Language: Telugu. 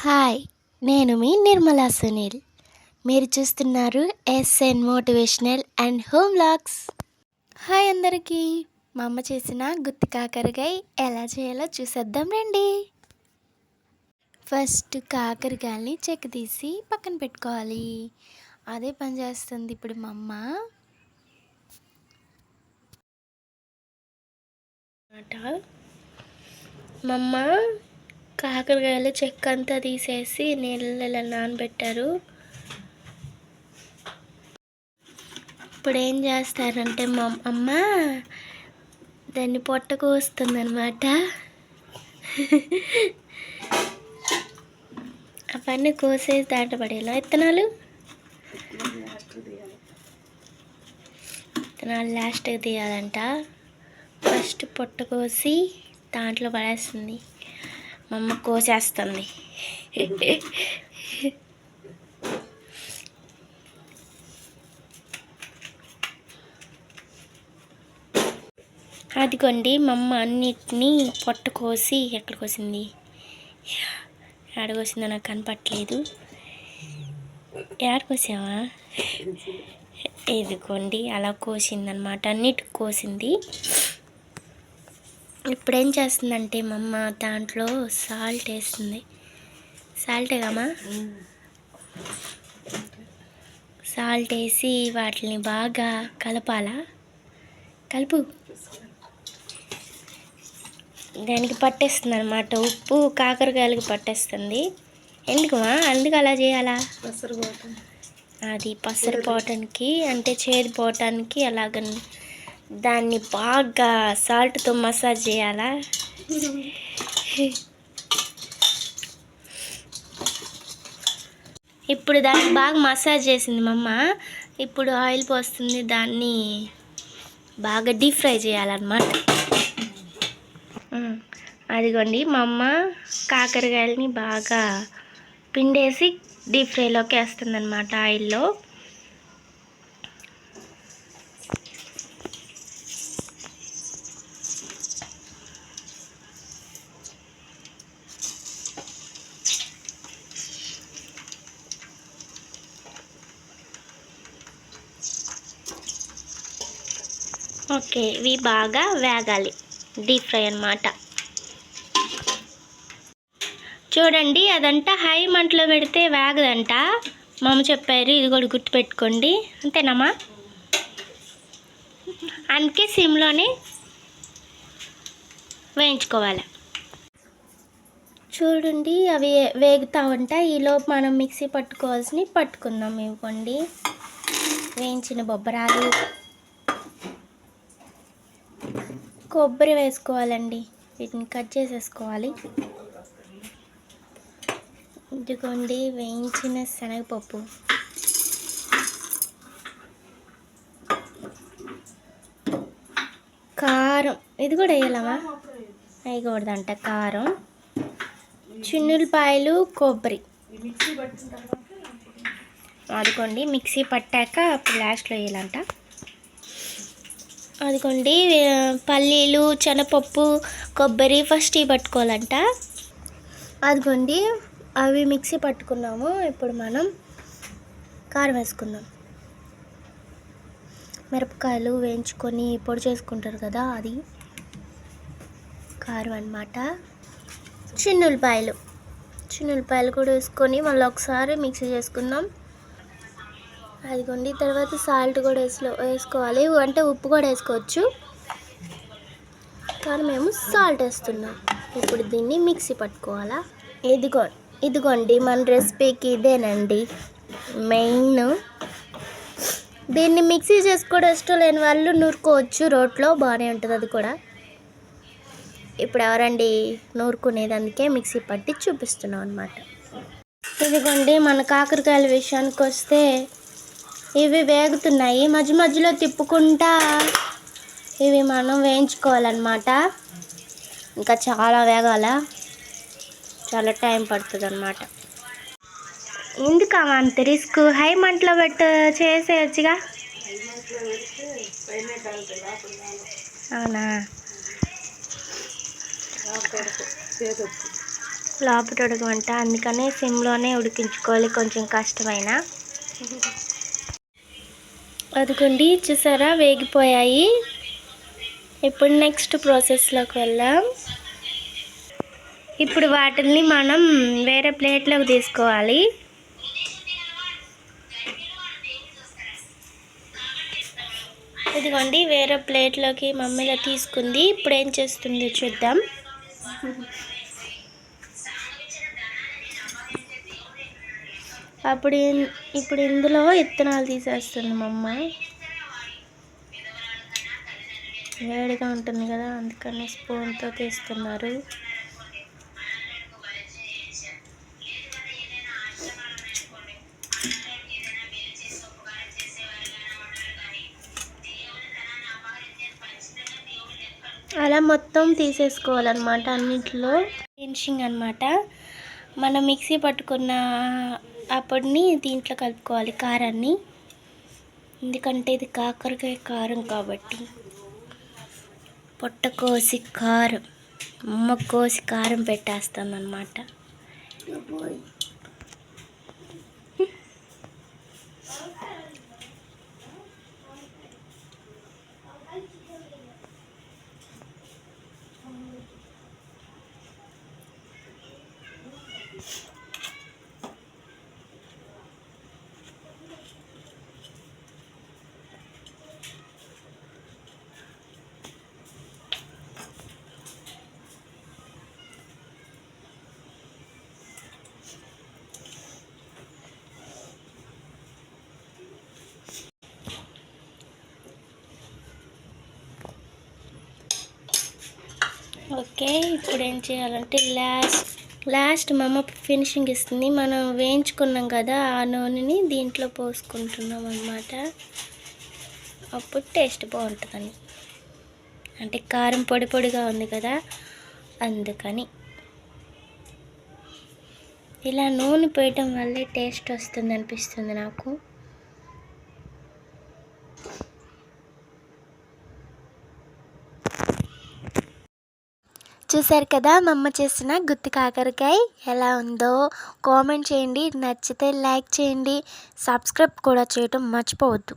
హాయ్, నేను మీ నిర్మలా సునీల్. మీరు చూస్తున్నారు SN motivational and home vlogs. Hi అందరికీ. మా అమ్మ చేసిన గుత్తి కాకరకాయ ఎలా చేయాలో చూసేద్దాం రండి. ఫస్ట్ కాకరకాయని చెక్కు తీసి పక్కన పెట్టుకోవాలి. అదే పని చేస్తుంది ఇప్పుడు మా అమ్మ. మా అమ్మ కాకరకాయలు చెక్క అంతా తీసేసి నీళ్ళలో నానబెట్టారు. ఇప్పుడు ఏం చేస్తారంటే మా అమ్మ దాన్ని పొట్ట కోస్తుందన్నమాట. అవన్నీ కోసేసి దాంట్లో పడేలా విత్తనాలు లాస్ట్కి తీయాలంట. ఫస్ట్ పొట్ట కోసి దాంట్లో పడేస్తుంది. మా అమ్మ కోసేస్తుంది. అదిగోండి మా అమ్మ అన్నిటినీ పొట్ట కోసి ఎక్కడ కోసింది, ఎక్కడ కోసిందో నాకు కనపట్లేదు. ఎక్కడ కోసావా? ఇదిగోండి అలా కోసిందనమాట, అన్నిటికి కోసింది. ఇప్పుడు ఏం చేస్తుందంటే మా అమ్మ దాంట్లో సాల్ట్ వేస్తుంది. సాల్టే కమ్మా. సాల్ట్ వేసి వాటిని బాగా కలపాలా. కలుపు. దానికి పట్టేస్తుంది అనమాట, ఉప్పు కాకరకాయలకి పట్టేస్తుంది. ఎందుకుమా అందుకు అలా చేయాలా? అది పసరు పోవటానికి, అంటే చేదు పోవటానికి అలాగ దాన్ని బాగా సాల్ట్తో మసాజ్ చేయాలా. ఇప్పుడు దాన్ని బాగా మసాజ్ చేసింది మా అమ్మ. ఇప్పుడు ఆయిల్ పోస్తుంది, దాన్ని బాగా డీప్ ఫ్రై చేయాలన్నమాట. అదిగోండి మా అమ్మ కాకరకాయలని బాగా పిండేసి డీప్ ఫ్రైలోకి వేస్తుంది అనమాట ఆయిల్లో. ఓకే, ఇవి బాగా వేగాలి, డీప్ ఫ్రై అన్నమాట. చూడండి, అదంట హై మంటలో పెడితే వేగదంట మా అమ్మ చెప్పారు. ఇది కూడా గుర్తుపెట్టుకోండి, అంతేనమ్మా? అందుకే సిమ్లోనే వేయించుకోవాలి. చూడండి అవి వేగుతూ ఉంటాయి. ఈలోపు మనం మిక్సీ పట్టుకోవాల్సినవి పట్టుకుందాం. ఇవ్వండి వేయించిన బొబ్బరాలు, కొబ్బరి వేసుకోవాలండి. వీటిని కట్ చేసేసుకోవాలి. ఇదిగోండి వేయించిన శనగపప్పు, కారం, ఇది కూడా వేయాలమ్మా, వేయకూడదంట కారం, చిన్నులపాయలు, కొబ్బరి. అదిగోండి మిక్సీ పట్టాక అప్పుడు లాస్ట్లో వేయాలంట. అదిగోండి పల్లీలు, శనగపప్పు, కొబ్బరి ఫస్ట్ ఇవి పట్టుకోవాలంట. అదిగోండి అవి మిక్సీ పట్టుకున్నాము. ఇప్పుడు మనం కారం వేసుకుందాం. మిరపకాయలు వేయించుకొని పొడి చేసుకుంటారు కదా, అది కారం అన్నమాట. చిన్నులపాయలు కూడా వేసుకొని మళ్ళీ ఒకసారి మిక్సీ చేసుకుందాం. అదిగోండి తర్వాత సాల్ట్ కూడా వేసుకోవాలి, అంటే ఉప్పు కూడా వేసుకోవచ్చు, కానీ మేము సాల్ట్ వేస్తున్నాం. ఇప్పుడు దీన్ని మిక్సీ పట్టుకోవాలా. ఇదిగోండి మన రెసిపీకి ఇదేనండి మెయిన్. దీన్ని మిక్సీ చేసుకోవడం ఇష్టం లేని వాళ్ళు నూరుకోవచ్చు, రోట్లో బాగానే ఉంటుంది అది కూడా. ఇప్పుడు ఎవరండి నూరుకునేది, అందుకే మిక్సీ పట్టి చూపిస్తున్నాం అనమాట. ఇదిగోండి మన కాకరకాయల విషయానికి వస్తే ఇవి వేగుతున్నాయి. మధ్య మధ్యలో తిప్పుకుంటా ఇవి మనం వేయించుకోవాలన్నమాట. ఇంకా చాలా వేగాల, చాలా టైం పడుతుంది అన్నమాట. ఎందుకమ్మా అంత రిస్క్? హై మంటలో పెట్టు చేసేయచ్చుగా. అవునా? లోపల ఉడకమంట, అందుకనే సిమ్లోనే ఉడికించుకోవాలి, కొంచెం కష్టమైన. అదిగోండి చూసారా వేగిపోయాయి. ఇప్పుడు నెక్స్ట్ ప్రాసెస్లోకి వెళ్దాం. ఇప్పుడు వాటిని మనం వేరే ప్లేట్లోకి తీసుకోవాలి. ఇదిగోండి వేరే ప్లేట్లోకి మమ్మీలో తీసుకుంది. ఇప్పుడు ఏం చేస్తుందో చూద్దాం. ఇప్పుడు ఇందులో విత్తనాలు తీసేస్తుంది మా అమ్మ. వేడిగా ఉంటుంది కదా, అందుకని స్పూన్తో తీస్తున్నారు. అలా మొత్తం తీసేసుకోవాలన్నమాట, అన్నింటిలో ఫినిషింగ్ అన్నమాట. మనం మిక్సీ పట్టుకున్న ఆ పొడిని దీంట్లో కలుపుకోవాలి, కారాన్ని. ఎందుకంటే ఇది కాకరకాయ కారం కాబట్టి. పొట్ట కోసి కారం, అమ్మ కోసి కారం పెట్టేస్తాను అన్నమాట. ఓకే, ఇప్పుడు ఏం చేయాలంటే లాస్ట్ మా అమ్మ ఫినిషింగ్ ఇస్తుంది. మనం వేయించుకున్నాం కదా, ఆ నూనెని దీంట్లో పోసుకుంటున్నాం అన్నమాట. అప్పుడు టేస్ట్ బాగుంటుందని. అంటే కారం పొడి పొడిగా ఉంది కదా, అందుకని ఇలా నూనె పోయటం వల్లే టేస్ట్ వస్తుంది అనిపిస్తుంది నాకు. చూసారు కదా మా అమ్మ చేసిన గుత్తి కాకరకాయ ఎలా ఉందో కామెంట్ చేయండి. నచ్చితే లైక్ చేయండి, సబ్స్క్రైబ్ కూడా చేయటం మర్చిపోవద్దు.